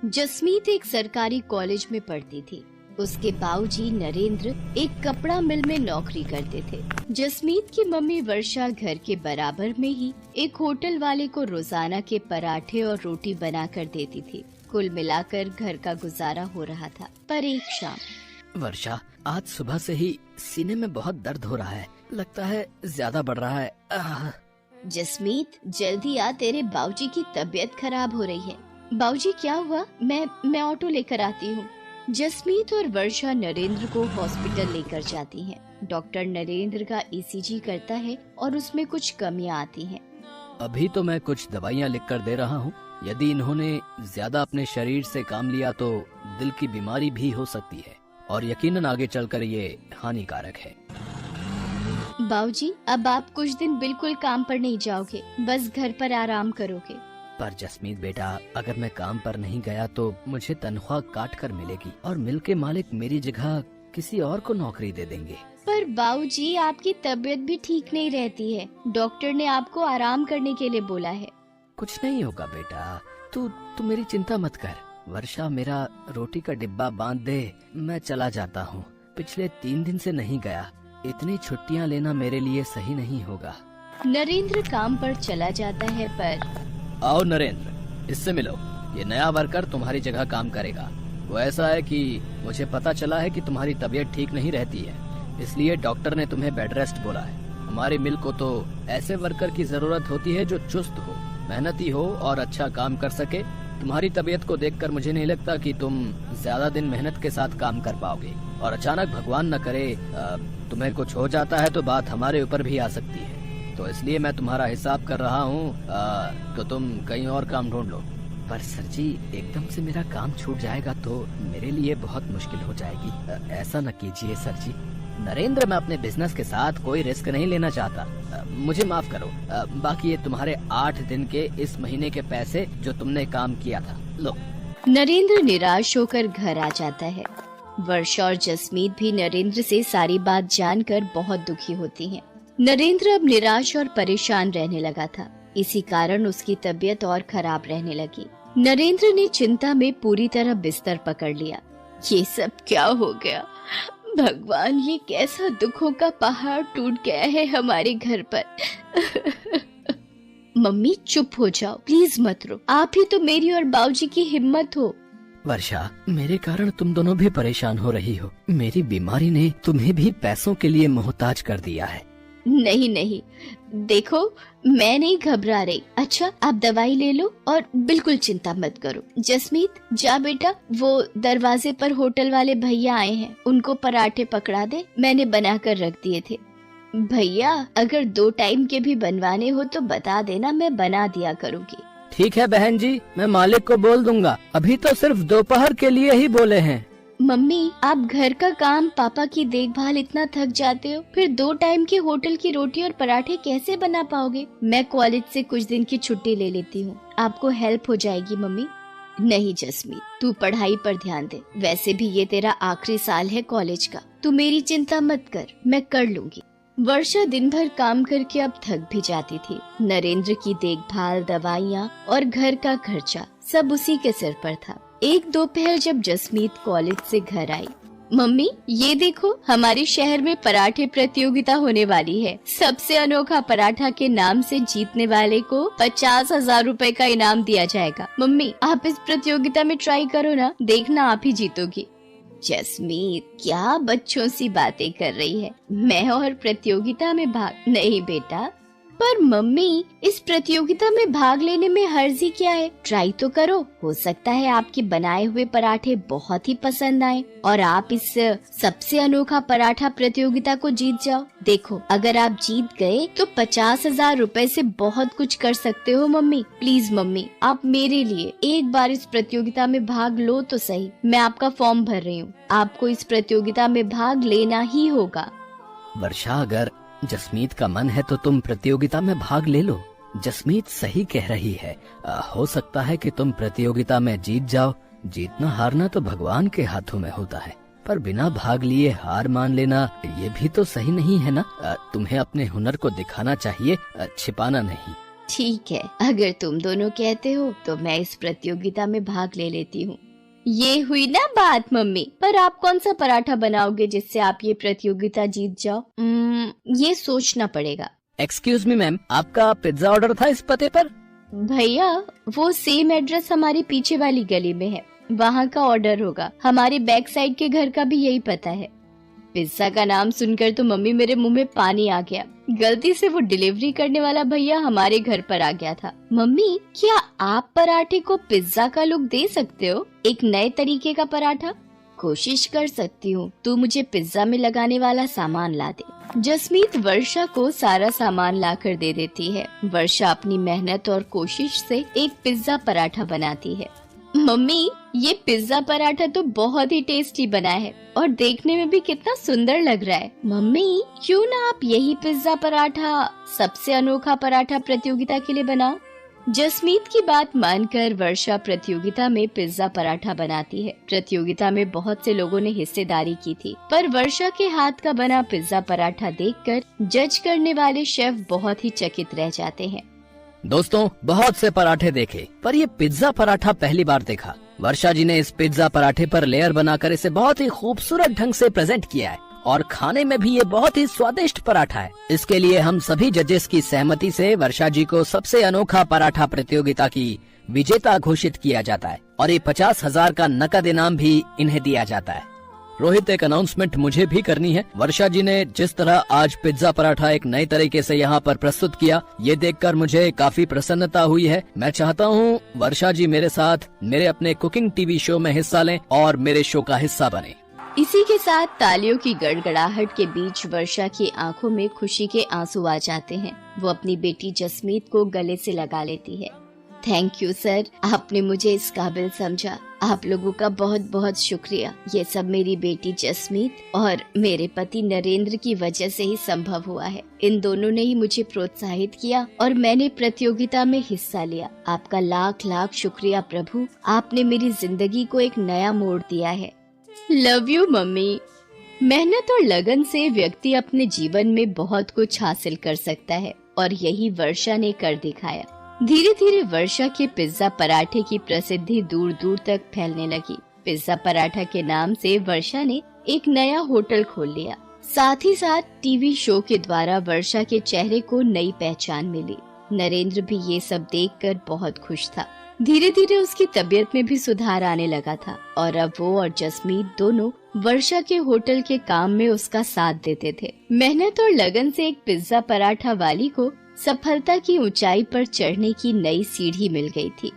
जसमीत एक सरकारी कॉलेज में पढ़ती थी। उसके बाबूजी नरेंद्र एक कपड़ा मिल में नौकरी करते थे। जसमीत की मम्मी वर्षा घर के बराबर में ही एक होटल वाले को रोजाना के पराठे और रोटी बना कर देती थी। कुल मिलाकर घर का गुजारा हो रहा था। पर एक शाम, वर्षा, आज सुबह से ही सीने में बहुत दर्द हो रहा है, लगता है ज्यादा बढ़ रहा है। जसमीत जल्दी आ, तेरे बाबूजी की तबीयत खराब हो रही है। बाबूजी क्या हुआ? मैं ऑटो लेकर आती हूँ। जसमीत और वर्षा नरेंद्र को हॉस्पिटल लेकर जाती हैं। डॉक्टर नरेंद्र का ईसीजी करता है और उसमें कुछ कमियां आती हैं। अभी तो मैं कुछ दवाइयाँ लिख कर दे रहा हूँ। यदि इन्होंने ज्यादा अपने शरीर से काम लिया तो दिल की बीमारी भी हो सकती है और यकीनन आगे चलकर ये हानिकारक है। बाबूजी, अब आप कुछ दिन बिल्कुल काम पर नहीं जाओगे, बस घर पर आराम करोगे। पर जसमीत बेटा, अगर मैं काम पर नहीं गया तो मुझे तनख्वाह काट कर मिलेगी और मिल के मालिक मेरी जगह किसी और को नौकरी दे देंगे। पर बाबूजी, आपकी तबीयत भी ठीक नहीं रहती है। डॉक्टर ने आपको आराम करने के लिए बोला है। कुछ नहीं होगा बेटा, तू मेरी चिंता मत कर। वर्षा, मेरा रोटी का डिब्बा बांध दे, मैं चला जाता हूँ। पिछले 3 दिन से नहीं गया। इतनी छुट्टियाँ लेना मेरे लिए सही नहीं होगा। नरेंद्र काम पर चला जाता है। पर आओ नरेंद्र, इससे मिलो। ये नया वर्कर तुम्हारी जगह काम करेगा। वो ऐसा है कि मुझे पता चला है कि तुम्हारी तबीयत ठीक नहीं रहती है, इसलिए डॉक्टर ने तुम्हें बेड रेस्ट बोला है। हमारी मिल को तो ऐसे वर्कर की जरूरत होती है जो चुस्त हो, मेहनती हो और अच्छा काम कर सके। तुम्हारी तबीयत को देखकर मुझे नहीं लगता कि तुम ज्यादा दिन मेहनत के साथ काम कर पाओगे और अचानक भगवान न करे तुम्हें कुछ हो जाता है तो बात हमारे ऊपर भी आ सकती है। तो इसलिए मैं तुम्हारा हिसाब कर रहा हूँ, तो तुम कहीं और काम ढूंढ लो। पर सर जी, एकदम से मेरा काम छूट जाएगा तो मेरे लिए बहुत मुश्किल हो जाएगी। ऐसा न कीजिए सर जी। नरेंद्र, मैं अपने बिजनेस के साथ कोई रिस्क नहीं लेना चाहता। मुझे माफ करो। बाकी ये तुम्हारे 8 दिन के इस महीने के पैसे जो तुमने काम किया था, लो। नरेंद्र निराश होकर घर आ जाता है। वर्षा और जसमीत भी नरेंद्र से सारी बात जानकर बहुत दुखी होती हैं। नरेंद्र अब निराश और परेशान रहने लगा था। इसी कारण उसकी तबीयत और खराब रहने लगी। नरेंद्र ने चिंता में पूरी तरह बिस्तर पकड़ लिया। ये सब क्या हो गया? भगवान, ये कैसा दुखों का पहाड़ टूट गया है हमारे घर पर। मम्मी चुप हो जाओ, प्लीज मत रो। आप ही तो मेरी और बाबूजी की हिम्मत हो। वर्षा, मेरे कारण तुम दोनों भी परेशान हो रही हो। मेरी बीमारी ने तुम्हें भी पैसों के लिए मोहताज कर दिया है। नहीं नहीं, देखो मैं नहीं घबरा रही। अच्छा, आप दवाई ले लो और बिल्कुल चिंता मत करो। जसमीत, जा बेटा, वो दरवाजे पर होटल वाले भैया आए हैं, उनको पराठे पकड़ा दे, मैंने बना कर रख दिए थे। भैया, अगर 2 टाइम के भी बनवाने हो तो बता देना, मैं बना दिया करूँगी। ठीक है बहन जी, मैं मालिक को बोल दूंगा। अभी तो सिर्फ दोपहर के लिए ही बोले हैं। मम्मी, आप घर का काम, पापा की देखभाल इतना थक जाते हो, फिर 2 टाइम की होटल की रोटी और पराठे कैसे बना पाओगे? मैं कॉलेज से कुछ दिन की छुट्टी ले लेती हूँ, आपको हेल्प हो जाएगी। मम्मी, नहीं जसमीत, तू पढ़ाई पर ध्यान दे। वैसे भी ये तेरा आखिरी साल है कॉलेज का, तू मेरी चिंता मत कर, मैं कर लूंगी। वर्षा दिन भर काम करके अब थक भी जाती थी। नरेंद्र की देखभाल, दवाइयाँ और घर का खर्चा सब उसी के सिर पर था। एक दोपहर जब जसमीत कॉलेज से घर आई, मम्मी ये देखो, हमारे शहर में पराठे प्रतियोगिता होने वाली है। सबसे अनोखा पराठा के नाम से जीतने वाले को 50,000 रुपए का इनाम दिया जाएगा। मम्मी, आप इस प्रतियोगिता में ट्राई करो ना, देखना आप ही जीतोगी। जसमीत, क्या बच्चों सी बातें कर रही है? मैं और प्रतियोगिता में भाग? नहीं बेटा। पर मम्मी, इस प्रतियोगिता में भाग लेने में हर्जी क्या है? ट्राई तो करो, हो सकता है आपके बनाए हुए पराठे बहुत ही पसंद आए और आप इस सबसे अनोखा पराठा प्रतियोगिता को जीत जाओ। देखो, अगर आप जीत गए तो 50,000 रुपए से बहुत कुछ कर सकते हो। मम्मी प्लीज, मम्मी आप मेरे लिए एक बार इस प्रतियोगिता में भाग लो तो सही। मैं आपका फॉर्म भर रही हूँ, आपको इस प्रतियोगिता में भाग लेना ही होगा। वर्षा, अगर जसमीत का मन है तो तुम प्रतियोगिता में भाग ले लो। जसमीत सही कह रही है। हो सकता है कि तुम प्रतियोगिता में जीत जाओ। जीतना हारना तो भगवान के हाथों में होता है, पर बिना भाग लिए हार मान लेना ये भी तो सही नहीं है ना। तुम्हें अपने हुनर को दिखाना चाहिए, छिपाना नहीं। ठीक है, अगर तुम दोनों कहते हो तो मैं इस प्रतियोगिता में भाग ले लेती हूँ। ये हुई ना बात मम्मी, पर आप कौन सा पराठा बनाओगे जिससे आप ये प्रतियोगिता जीत जाओ? ये सोचना पड़ेगा। एक्सक्यूज मी मैम, आपका पिज्जा ऑर्डर था इस पते पर? भैया, वो सेम एड्रेस हमारी पीछे वाली गली में है, वहाँ का ऑर्डर होगा। हमारे बैक साइड के घर का भी यही पता है। पिज्जा का नाम सुनकर तो मम्मी मेरे मुंह में पानी आ गया। गलती से वो डिलीवरी करने वाला भैया हमारे घर पर आ गया था। मम्मी, क्या आप पराठे को पिज्जा का लुक दे सकते हो? एक नए तरीके का पराठा? कोशिश कर सकती हूँ, तू मुझे पिज्जा में लगाने वाला सामान ला दे। जसमीत वर्षा को सारा सामान ला कर दे देती है। वर्षा अपनी मेहनत और कोशिश से एक पिज्जा पराठा बनाती है। मम्मी, ये पिज्जा पराठा तो बहुत ही टेस्टी बना है और देखने में भी कितना सुंदर लग रहा है। मम्मी, क्यों ना आप यही पिज्जा पराठा सबसे अनोखा पराठा प्रतियोगिता के लिए बनाओ? जसमीत की बात मानकर वर्षा प्रतियोगिता में पिज्जा पराठा बनाती है। प्रतियोगिता में बहुत से लोगों ने हिस्सेदारी की थी, पर वर्षा के हाथ का बना पिज्जा पराठा देखकर जज करने वाले शेफ बहुत ही चकित रह जाते हैं। दोस्तों, बहुत से पराठे देखे, पर ये पिज्जा पराठा पहली बार देखा। वर्षा जी ने इस पिज्जा पराठे पर लेयर बनाकर इसे बहुत ही खूबसूरत ढंग से प्रेजेंट किया है और खाने में भी ये बहुत ही स्वादिष्ट पराठा है। इसके लिए हम सभी जजेस की सहमति से वर्षा जी को सबसे अनोखा पराठा प्रतियोगिता की विजेता घोषित किया जाता है और ये 50,000 का नकद इनाम भी इन्हें दिया जाता है। रोहित, एक अनाउंसमेंट मुझे भी करनी है। वर्षा जी ने जिस तरह आज पिज्जा पराठा एक नए तरीके से यहाँ पर प्रस्तुत किया, ये देखकर मुझे काफी प्रसन्नता हुई है। मैं चाहता हूँ वर्षा जी मेरे साथ मेरे अपने कुकिंग टीवी शो में हिस्सा लें और मेरे शो का हिस्सा बने। इसी के साथ तालियों की गड़गड़ाहट के बीच वर्षा की आंखों में खुशी के आंसू आ जाते हैं। वो अपनी बेटी जसमीत को गले से लगा लेती है। थैंक यू सर, आपने मुझे इस काबिल समझा। आप लोगों का बहुत बहुत शुक्रिया। ये सब मेरी बेटी जसमीत और मेरे पति नरेंद्र की वजह से ही संभव हुआ है। इन दोनों ने ही मुझे प्रोत्साहित किया और मैंने प्रतियोगिता में हिस्सा लिया। आपका लाख लाख शुक्रिया प्रभु, आपने मेरी जिंदगी को एक नया मोड़ दिया है। Love you mummy. मेहनत और लगन से व्यक्ति अपने जीवन में बहुत कुछ हासिल कर सकता है और यही वर्षा ने कर दिखाया। धीरे धीरे वर्षा के पिज्जा पराठे की प्रसिद्धि दूर दूर तक फैलने लगी। पिज्जा पराठा के नाम से वर्षा ने एक नया होटल खोल लिया। साथ ही साथ टीवी शो के द्वारा वर्षा के चेहरे को नई पहचान मिली। नरेंद्र भी ये सब देखकर बहुत खुश था। धीरे धीरे उसकी तबीयत में भी सुधार आने लगा था और अब वो और जसमीत दोनों वर्षा के होटल के काम में उसका साथ देते थे। मेहनत और लगन से एक पिज्जा पराठा वाली को सफलता की ऊंचाई पर चढ़ने की नई सीढ़ी मिल गई थी।